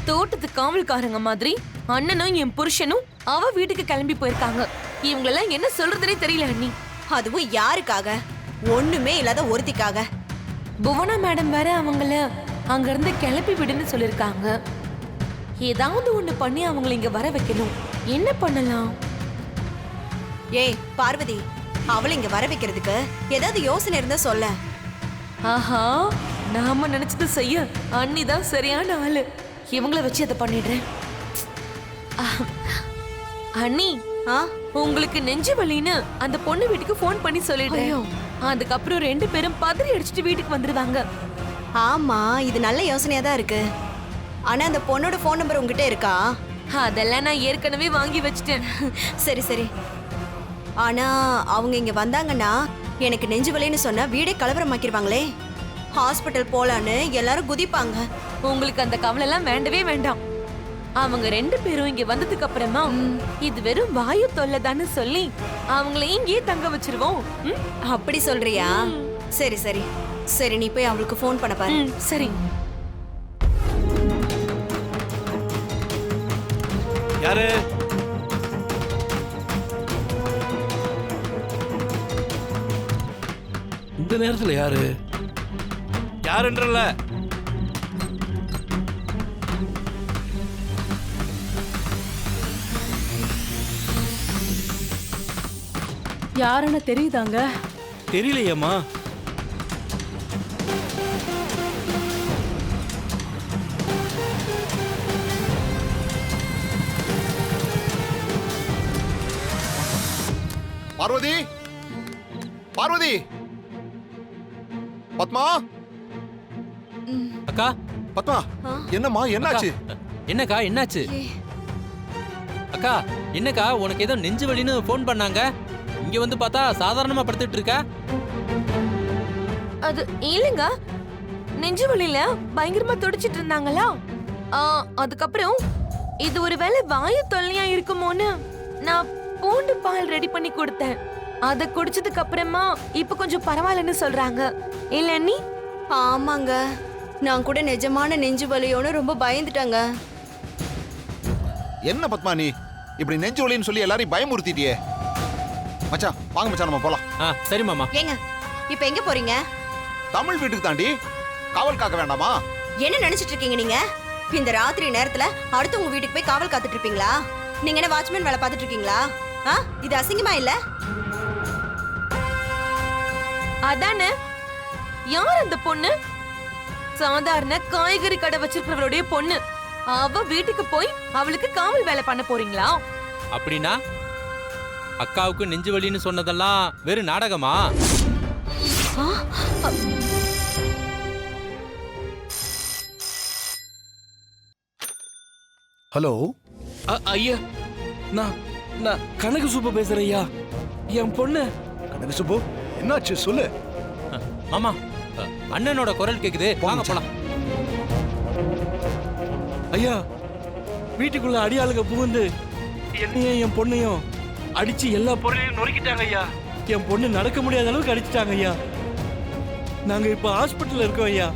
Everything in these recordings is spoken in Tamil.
தோட்டத்து காவல்காரங்க மாதிரி அண்ணனும் என் புருஷனும் அவ வீட்டுக்கு கிளம்பி போயிருக்காங்க. இவங்களெல்லாம் என்ன சொல்றதுனே தெரியல அண்ணி. அதுவும் யாருக்காக? ஒண்ணுமே இல்லாத ஒருத்திக்காக. புவனா மேடம் வேற அவங்கள அங்க இருந்து கிளப்பி விடுன்னு சொல்லிருக்காங்க. ஏதாவது ஒண்ணு பண்ணி அவங்களை இங்க வர வைக்கணும். என்ன பண்ணலாம்? ஏய் பார்வதி, அவளை இங்க வர வைக்கிறதுக்கு ஏதாவது யோசனை இருந்தா சொல்ல. ஆஹா, நாம நினைச்சது செய்ய அண்ணி தான் சரியான ஆளு. இவங்கள வச்சு அதை பண்ணிடுறேன். அண்ணி, உங்களுக்கு நெஞ்சு வலின்னு அந்த பொண்ணு வீட்டுக்கு போன் பண்ணி சொல்லிடுறேன். அதுக்கப்புறம் 2 பேரும் பதறி அடிச்சுட்டு வீட்டுக்கு வந்துருவாங்க. ஆமா, இது நல்ல யோசனையா தான் இருக்கு. ஆனா அந்த பொண்ணோட போன் நம்பர் உங்ககிட்ட இருக்கா? அதெல்லாம் நான் ஏற்கனவே வாங்கி வச்சிட்டேன். சரி சரி. ஆனா அவங்க இங்க வந்தாங்கன்னா எனக்கு நெஞ்சு வலின்னு சொன்னா வீடே கலவரமாக்கிடுவாங்களே. ஹாஸ்பிட்டல் போலான்னு எல்லாரும் குதிப்பாங்க. உங்களுக்கு அந்த கவலை எல்லாம் வேண்டவே வேண்டாம். அவங்க 2 பேரும் இங்க வந்ததுக்கு அப்புறமா இது வெறும் வாயு தொல்லைதான்னு சொல்லி அவங்கள இங்கேயே தங்க வச்சிருவோம். அப்படி சொல்றியா? சரி சரி சரி, நீ போய் அவளுக்கு ஃபோன் பண்ண பாரு. சரி. யாரு? இந்த நேரத்துல யாரு? யாருன்றல? யாருன்னு தெரியுதாங்க? தெரியலையேம்மா. பார்வதி, பார்வதி, பத்மா, அக்கா. பத்மா, என்னம்மா என்னாச்சு? என்னக்கா என்னாச்சு? அக்கா என்னக்கா, உனக்கு ஏதோ நெஞ்சு வலின்னு போன் பண்ணாங்க. இங்க வந்து பார்த்தா சாதாரணமா படுத்துட்டு இருக்க. அது இல்லங்க, நெஞ்சு வலியில பயங்கரமா துடிச்சிட்டு இருந்தாங்களா. அதுக்கப்புறம் இது ஒருவேளை வாயு தொல்லையா இருக்குமோன்னு நான் பூண்டு பால் ரெடி பண்ணி கொடுத்தேன். அத குடிச்சதுக்கு அப்புறமா இப்ப கொஞ்சம் பரவாயில்லன்னு சொல்றாங்க. இல்ல நீ? ஆமாங்க, நான் கூட நிஜமான நெஞ்சு வலியோன்னு ரொம்ப பயந்துட்டாங்க. என்ன பத்மா நீ இப்படி நெஞ்சு வலின்னு சொல்லி எல்லாரையும் பயமுறுத்திட்டியே. மச்சான் வாங்க மச்சான், நம்ம போலாம். சரி மாமா. ஏங்க இப்ப எங்க போறீங்க? தமிழ் வீட்டுக்கு தாண்டி. காவல் காக்க வேண்டாமா? என்ன நினைச்சிட்டு இருக்கீங்க நீங்க? இந்த ராத்திரி நேரத்துல அடுத்து உங்க வீட்டுக்கு போய் காவல் காத்துட்டு இருப்பீங்களா? நீங்க என்ன வாட்ச்மேன் வேலை பார்த்துட்டு இருக்கீங்களா? இது அசிங்கமா இல்ல? அதானே. யார் அந்த பொண்ணு? சாதாரண காய்கறி கடை வச்சிருக்கிறவருடைய பொண்ணு. அவ வீட்டுக்கு போய் அவளுக்கு காவல் வேலை பண்ண போறீங்களா? அப்படின்னா அக்காவுக்கு நெஞ்சு வலின்னு சொன்னதெல்லாம் வெறும் நாடகமா? ஹலோ ஐயா, நான் கனகு சுப்பு பேசுறேன் ஐயா. என் பொண்ணு. கனகு சுப்பு, என்னாச்சு சொல்லு. மாமா, அண்ணனோட குரல் கேக்குது, வாங்க போலாம். ஐயா, வீட்டுக்குள்ள அடியாளுங்க புகுந்து என்னையும் என் பொண்ணையும் அடிச்சு எல்லா பொருளையும் நொறுக்கிட்டாங்க ஐயா. என் பொண்ணு நடக்க முடியாத அளவுக்கு அடிச்சிட்டாங்க ஐயா. நாங்க இப்ப ஹாஸ்பிட்டல்ல இருக்கோம் ஐயா.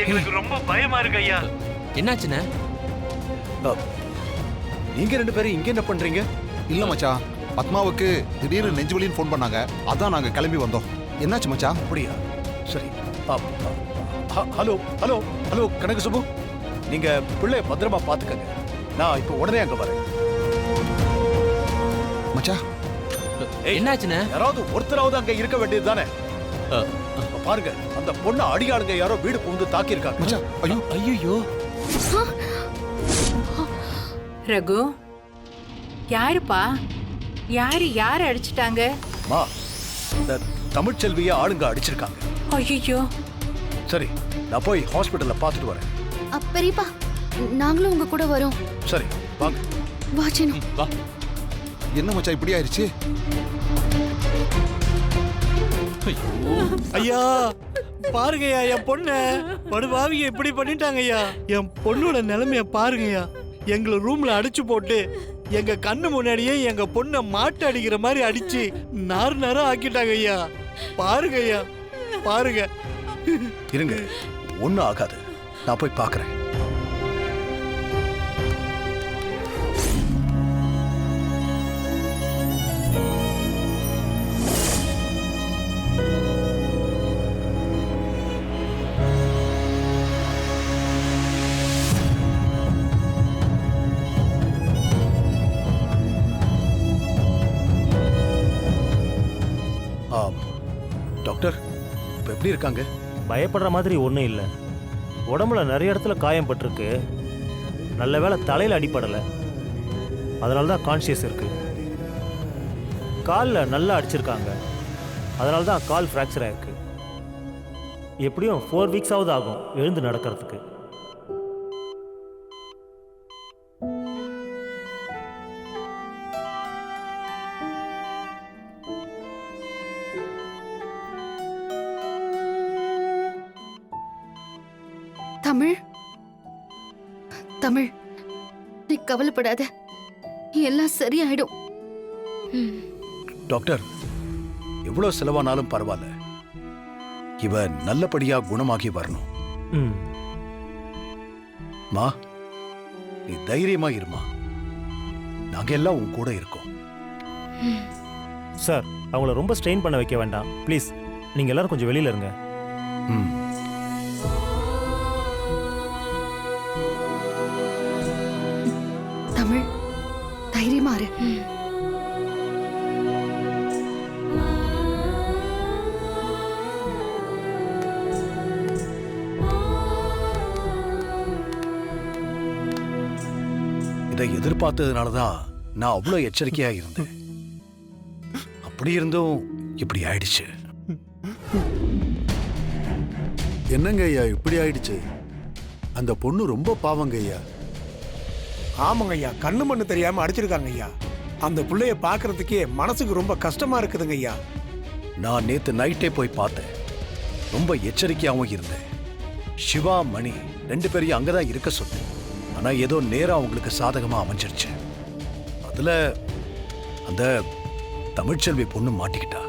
எங்களுக்கு ரொம்ப பயமா இருக்கு ஐயா. என்னாச்சுண்ணே? நீங்க 2 பேரும் இங்க என்ன பண்றீங்க? இல்ல மச்சான், பத்மாவுக்கு திடீர்னு நெஞ்சு வலின்னு ஃபோன் பண்ணாங்க. அதான் நாங்க கிளம்பி வந்தோம். என்னாச்சு மச்சான்? அப்படியா? சரி. Hello hello hello Kanagu Subbu, நீங்க பிள்ளைய பத்திரமா பாத்துக்கங்க. நான் இப்ப உடனே அங்க வரேன். மச்சான் என்னாச்சுண்ணே? யாராவது ஒருத்தராவது அங்க இருக்க வேண்டியது தானே? பாருங்க, அந்த பொண்ணு அடியாளுங்க யாரோ வீடு புகுந்து தாக்கி இருக்காங்க. மச்சான், ஐயோ ஐயோ. ரகு, யாருப்பா? யார அடிச்சிட்டாங்க? மா, இந்த தமிழ்ச்செல்விய ஆளுங்க அடிச்சிருக்காங்க. ஐயோ. சரி, நான் போய் ஹாஸ்பிட்டல்ல பாத்துட்டு வரேன். பெரியப்பா, நாங்களும் உங்க கூட வரோம். சரி வாங்க. வா சீனு. வா. என்ன மச்சான் இப்படி ஆயிருச்சு? ஐயா பாருங்கய்யா, என் பொண்ண படுபாவிங்க இப்படி பண்ணிட்டாங்க ஐயா. என் பொண்ணோட நிலைமைய பாருங்கய்யா. எங்களை ரூம்ல அடிச்சு போட்டு எங்க கண்ணு முன்னாடியே எங்க பொண்ணை மாட்டு அடிக்கிற மாதிரி அடிச்சு நாறு ஆக்கிட்டாங்க ஐயா. பாருங்க ஐயா, பாருங்க. இருங்க, ஒண்ணும் ஆகாது, நான் போய் பாக்குறேன். எப்படி இருக்காங்க? பயப்படுற மாதிரி ஒன்றும் இல்லை. உடம்புல நிறைய இடத்துல காயம் பட்டிருக்கு. நல்ல வேளை தலையில் அடிப்படலை. அதனால தான் கான்ஷியஸ் இருக்கு. காலில் நல்லா அடிச்சிருக்காங்க. அதனால தான் கால் ஃப்ராக்சர் ஆயிருக்கு. எப்படியும் 4 வீக்ஸாவது ஆகும் எழுந்து நடக்கிறதுக்கு. தமிழ் தமிழ், நீ கவலைப்படாத, எல்லாம் சரியாயிடும். டாக்டர், எவ்வளவு செலவானாலும் பரவாயில்ல, இவ நல்லபடியா குணமாகி வரணும். ம். மா, நீ தைரியமா இருமா. நாங்க எல்லாம் உன் கூட இருக்கோம். சார், அவங்கள ரொம்ப ஸ்ட்ரெயின் பண்ண வைக்க வேண்டாம் ப்ளீஸ். நீங்கள் எல்லாரும் கொஞ்சம் வெளியில் இருங்க. ம். தமிழ், தைரியமா இரு. இதை எதிர்பார்த்ததுனாலதான் நான் அவ்வளவு எச்சரிக்கையா இருந்தேன். அப்படி இருந்தும் இப்படி ஆயிடுச்சு. என்னங்க ஐயா இப்படி ஆயிடுச்சு? அந்த பொண்ணு ரொம்ப பாவங்க ஐயா. ஆமாங்க ஐயா, கண்ணு மண்ணு தெரியாம அடிச்சிருக்காங்க ஐயா. அந்த புள்ளைய பாக்குறதுக்கே மனசுக்கு ரொம்ப கஷ்டமா இருக்குதுங்க ஐயா. நான் நேத்து நைட்டே போய் பார்த்தேன். ரொம்ப எச்சரிக்கையாவும் இருந்தேன். சிவா, மணி 2 பேரையும் அங்கதான் இருக்க சொன்னேன். ஆனா ஏதோ நேரம் அவங்களுக்கு சாதகமா அமைஞ்சிருச்சு. அதுல அந்த தமிழ்ச்செல்வி பொண்ணு மாட்டிக்கிட்டா.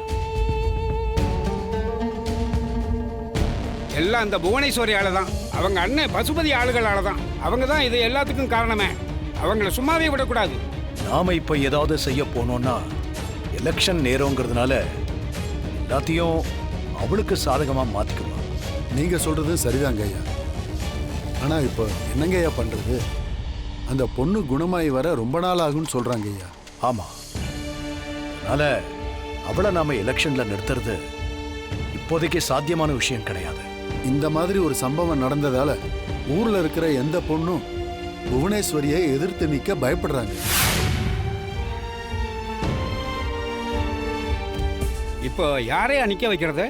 எல்லாம் அந்த புவனேஸ்வரி ஆளு தான். அவங்க அண்ணன் பசுபதி ஆளுகளால தான். அவங்க தான் இது எல்லாத்துக்கும் காரணமே. அவங்கள சும்மாவே விடக்கூடாது. நாம இப்ப ஏதாவது செய்ய போனோம்னா எலெக்ஷன் நேரங்கிறதுனால எல்லாத்தையும் அவளுக்கு சாதகமா மாத்திக்குமா. நீங்க சொல்றது சரிதாங்க ஐயா. ஆனா இப்போ என்னங்க ஐயா பண்றது? அந்த பொண்ணு குணமாயி வர ரொம்ப நாள் ஆகும்னு சொல்றாங்க ஐயா. ஆமா, அதனால அவளை நாம எலெக்ஷன்ல நிறுத்துறது இப்போதைக்கு சாத்தியமான விஷயம் கிடையாது. இந்த மாதிரி ஒரு சம்பவம் நடந்ததால ஊர்ல இருக்கிற எந்த பொண்ணும் புவனேஸ்வரியை எதிர்த்து நிக்க பயப்படுறாங்க. இப்போ யாரையா நிக்க வைக்கிறது?